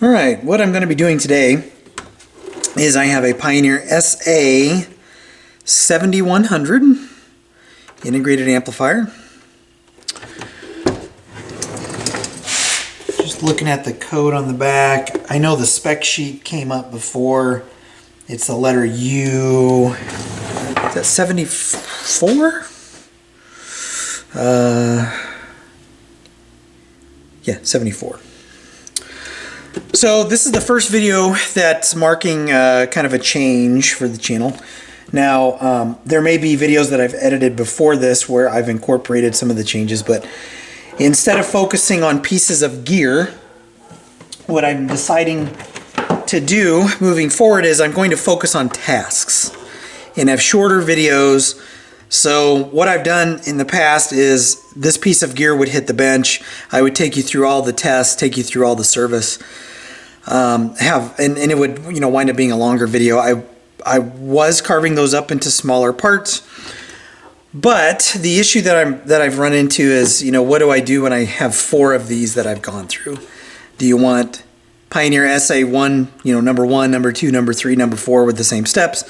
Alright, what I'm going to be doing today is I have a Pioneer SA 7100 integrated amplifier. Just looking at the code on the back, I know the spec sheet came up before. It's the letter U. Is that 74? Yeah, 74. So this is the first video that's marking kind of a change for the channel. Now, there may be videos that I've edited before this where I've incorporated some of the changes, but instead of focusing on pieces of gear, what I'm deciding to do moving forward is I'm going to focus on tasks and have shorter videos. So what I've done in the past is this piece of gear would hit the bench. I would take you through all the tests, take you through all the service. And it would wind up being a longer video. I was carving those up into smaller parts, but the issue that I've run into is what do I do when I have 4 of these that I've gone through? Do you want Pioneer SA1, number 1, number 2, number 3, number 4 with the same steps?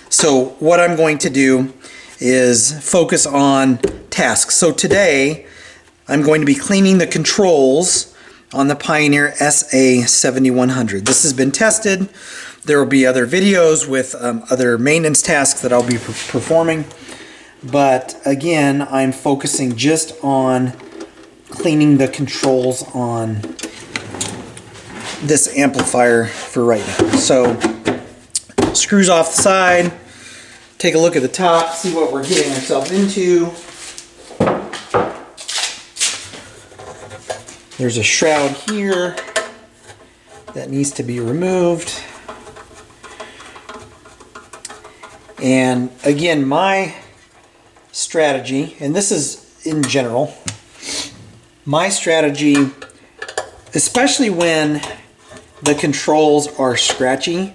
So what I'm going to do is focus on tasks. So today I'm going to be cleaning the controls on the Pioneer SA 7100. This has been tested. There will be other videos with other maintenance tasks that I'll be performing. But again, I'm focusing just on cleaning the controls on this amplifier for right now. So screws off the side, take a look at the top, see what we're getting ourselves into. There's a shroud here that needs to be removed. And again, my strategy, and this is in general, my strategy, especially when the controls are scratchy,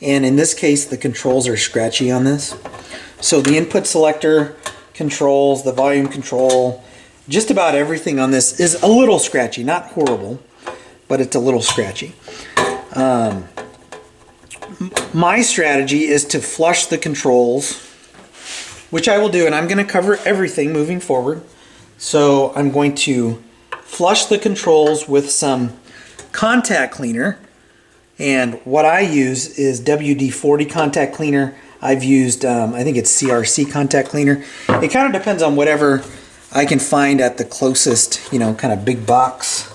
and in this case the controls are scratchy on this. So the input selector controls, the volume control, just about everything on this is a little scratchy, not horrible, but it's a little scratchy. My strategy is to flush the controls, which I will do, and I'm going to cover everything moving forward. So I'm going to flush the controls with some contact cleaner, and what I use is WD-40 contact cleaner. I've used, I think it's CRC contact cleaner. It kind of depends on whatever I can find at the closest, kind of big box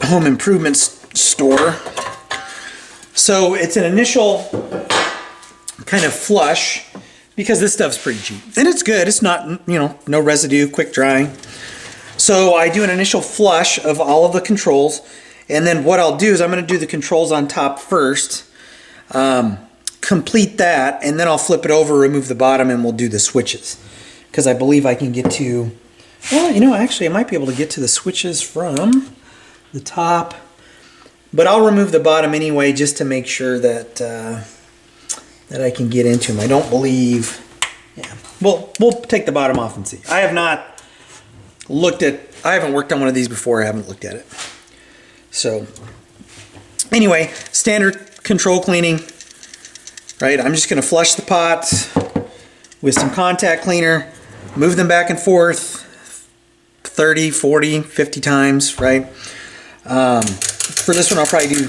home improvement store. So it's an initial kind of flush because this stuff's pretty cheap. And it's good. It's not, no residue, quick drying. So I do an initial flush of all of the controls. And then what I'll do is I'm going to do the controls on top first, complete that, and then I'll flip it over, remove the bottom, and we'll do the switches. Because I believe I can get to, well, actually I might be able to get to the switches from the top. But I'll remove the bottom anyway just to make sure that that I can get into them. I don't believe, yeah. We'll take the bottom off and see. I have not looked at, I haven't worked on one of these before. I haven't looked at it. So anyway, standard control cleaning, right? I'm just going to flush the pots with some contact cleaner, move them back and forth 30, 40, 50 times, right? For this one, I'll probably do,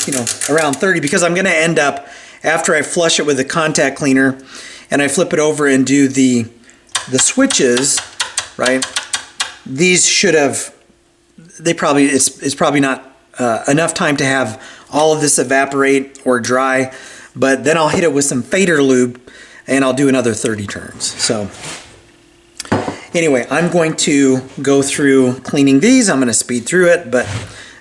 around 30 because I'm going to end up, after I flush it with the contact cleaner and I flip it over and do the switches, right? These should have, it's probably not enough time to have all of this evaporate or dry, but then I'll hit it with some fader lube and I'll do another 30 turns. So anyway, I'm going to go through cleaning these. I'm going to speed through it, but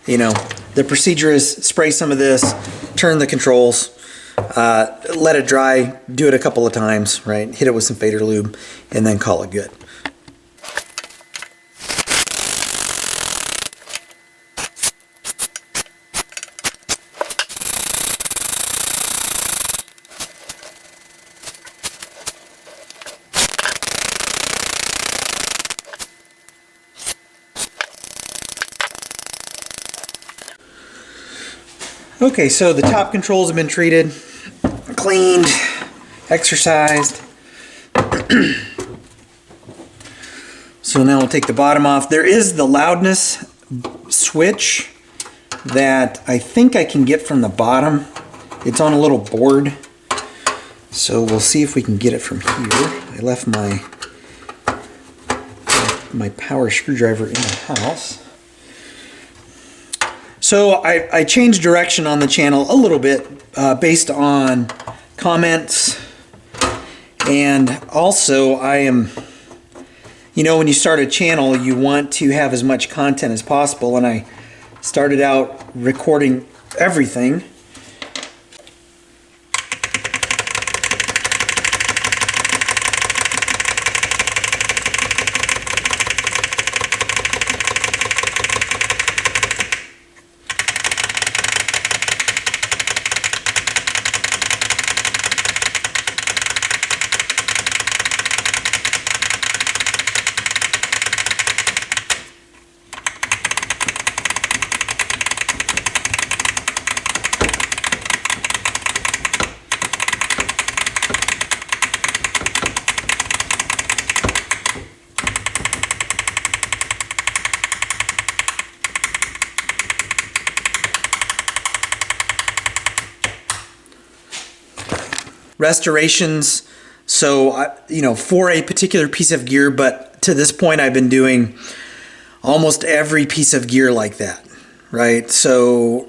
the procedure is spray some of this, turn the controls, let it dry, do it a couple of times, right? Hit it with some fader lube, and then call it good. Okay, so the top controls have been treated, cleaned, exercised. So now we'll take the bottom off. There is the loudness switch that I think I can get from the bottom. It's on a little board. So we'll see if we can get it from here. I left my power screwdriver in the house. So I changed direction on the channel a little bit based on comments. And also I am, you know, when you start a channel, you want to have as much content as possible. And I started out recording everything. Restorations, so you know, for a particular piece of gear, but to this point I've been doing almost every piece of gear like that, right? So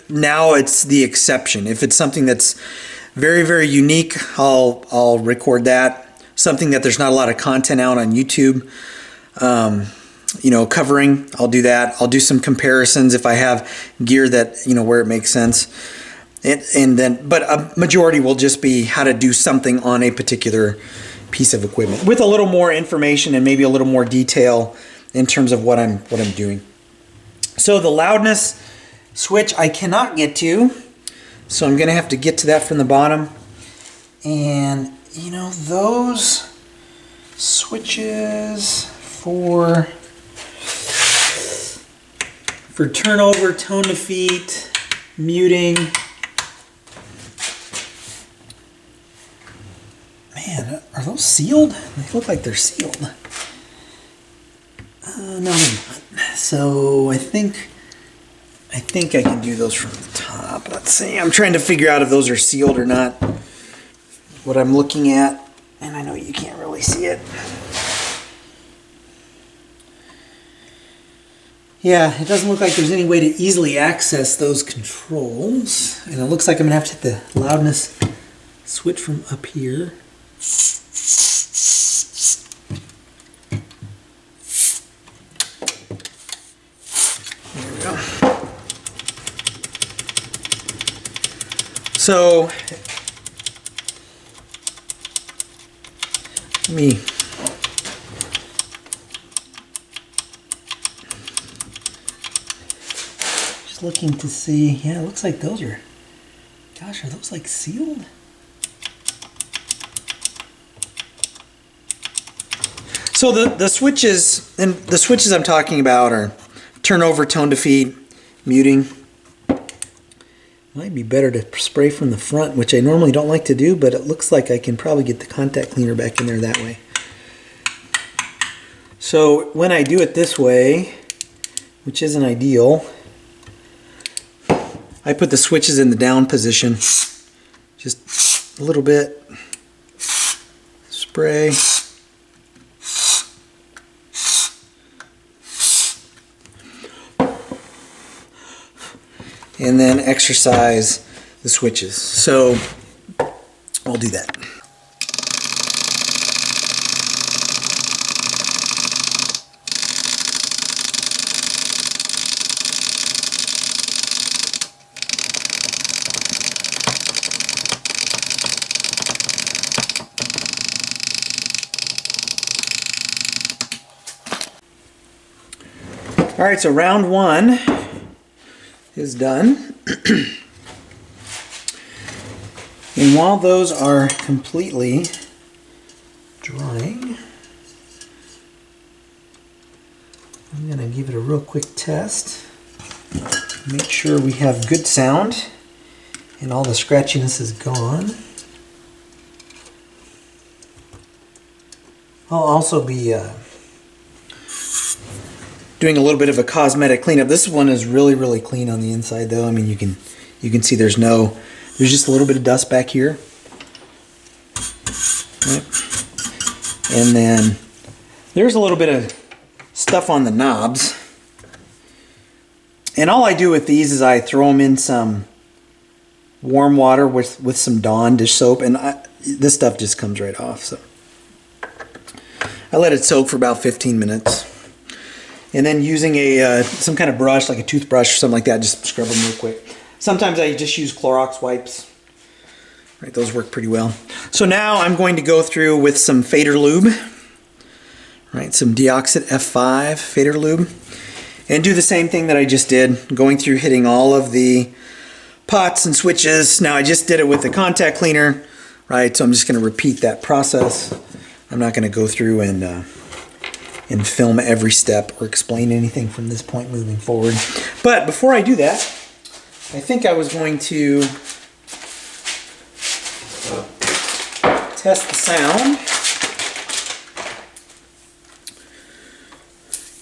now it's the exception. If it's something that's very, very unique, I'll record that. Something that there's not a lot of content out on YouTube, you know, covering, I'll do that. I'll do some comparisons if I have gear that, you know, where it makes sense. And then, but a majority will just be how to do something on a particular piece of equipment with a little more information and maybe a little more detail in terms of what I'm doing. So the loudness switch I cannot get to, so I'm going to have to get to that from the bottom. And you know, those switches for turnover, tone defeat, muting. Man, are those sealed? They look like they're sealed. No, they're not. So I think I can do those from the top. Let's see. I'm trying to figure out if those are sealed or not. What I'm looking at, and I know you can't really see it. Yeah, it doesn't look like there's any way to easily access those controls. And it looks like I'm gonna have to hit the loudness switch from up here. There we go. So let me just looking to see. Yeah, it looks like those are, gosh, are those like sealed? So the switches, and the switches I'm talking about are turnover, tone defeat, muting. Might be better to spray from the front, which I normally don't like to do, but it looks like I can probably get the contact cleaner back in there that way. So when I do it this way, which isn't ideal, I put the switches in the down position. Just a little bit. Spray. And then exercise the switches. So I'll do that. All right, so round one is done. And while those are completely drying, I'm going to give it a real quick test. Make sure we have good sound and all the scratchiness is gone. I'll also be doing a little bit of a cosmetic cleanup. This one is really clean on the inside though. I mean, you can see there's just a little bit of dust back here. Right. And then there's a little bit of stuff on the knobs. And all I do with these is I throw them in some warm water with some Dawn dish soap, and this stuff just comes right off. So I let it soak for about 15 minutes. And then using some kind of brush, like a toothbrush or something like that, just scrub them real quick. Sometimes I just use Clorox wipes. Right, those work pretty well. So now I'm going to go through with some fader lube. Right, some Deoxit F5 fader lube. And do the same thing that I just did, going through hitting all of the pots and switches. Now I just did it with the contact cleaner, right? So I'm just going to repeat that process. I'm not going to go through and film every step or explain anything from this point moving forward. But before I do that, I think I was going to test the sound.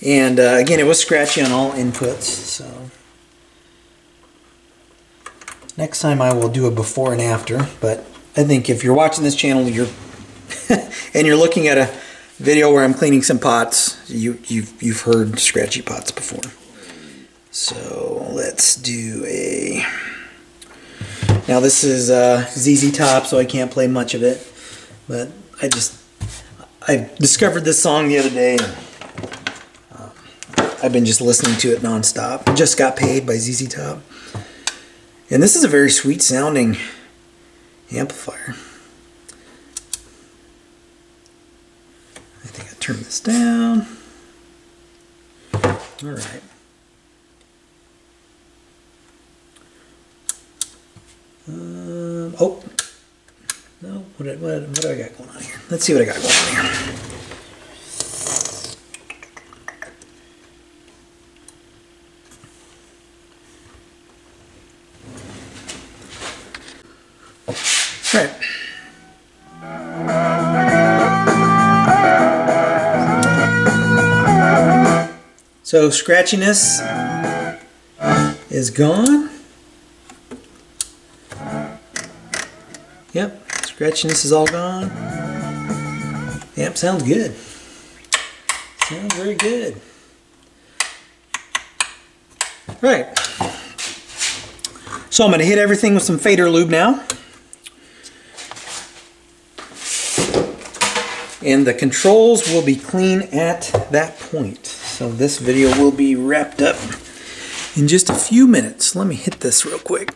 And again, it was scratchy on all inputs, so next time I will do a before and after. But I think if you're watching this channel, and you're looking at a video where I'm cleaning some pots, you've heard scratchy pots before. So let's do a. Now this is ZZ Top, so I can't play much of it, but I discovered this song the other day. I've been just listening to it nonstop. Just Got Paid by ZZ Top. And this is a very sweet sounding amplifier. I think I turn this down. All right. Oh. No, what do I got going on here? Let's see what I got going on here. Right. So scratchiness is gone. Yep, scratchiness is all gone. Yep, sounds good. Sounds very good. Right. So I'm going to hit everything with some fader lube now. And the controls will be clean at that point. So this video will be wrapped up in just a few minutes. Let me hit this real quick.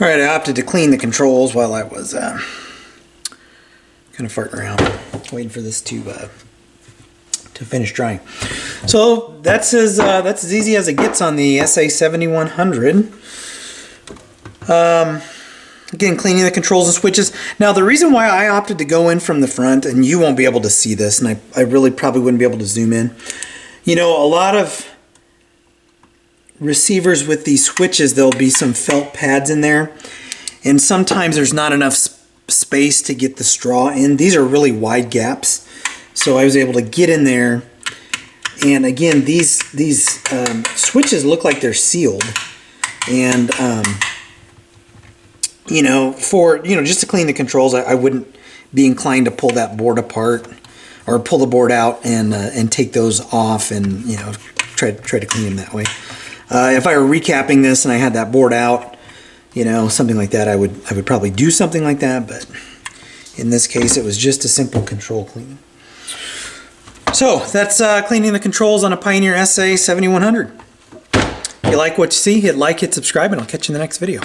Alright, I opted to clean the controls while I was kind of farting around, waiting for this to finish drying. So that's as easy as it gets on the SA7100. Again, cleaning the controls and switches. Now the reason why I opted to go in from the front, and you won't be able to see this, and I really probably wouldn't be able to zoom in. You know, a lot of receivers with these switches, there'll be some felt pads in there, and sometimes there's not enough space to get the straw in. These are really wide gaps, so I was able to get in there. And again, these switches look like they're sealed, and you know, just to clean the controls, I wouldn't be inclined to pull that board apart or pull the board out and take those off and, you know, try to clean them that way. If I were recapping this and I had that board out, you know, something like that, I would probably do something like that, but in this case it was just a simple control cleaning. So that's cleaning the controls on a Pioneer SA7100. If you like what you see, hit like, hit subscribe, and I'll catch you in the next video.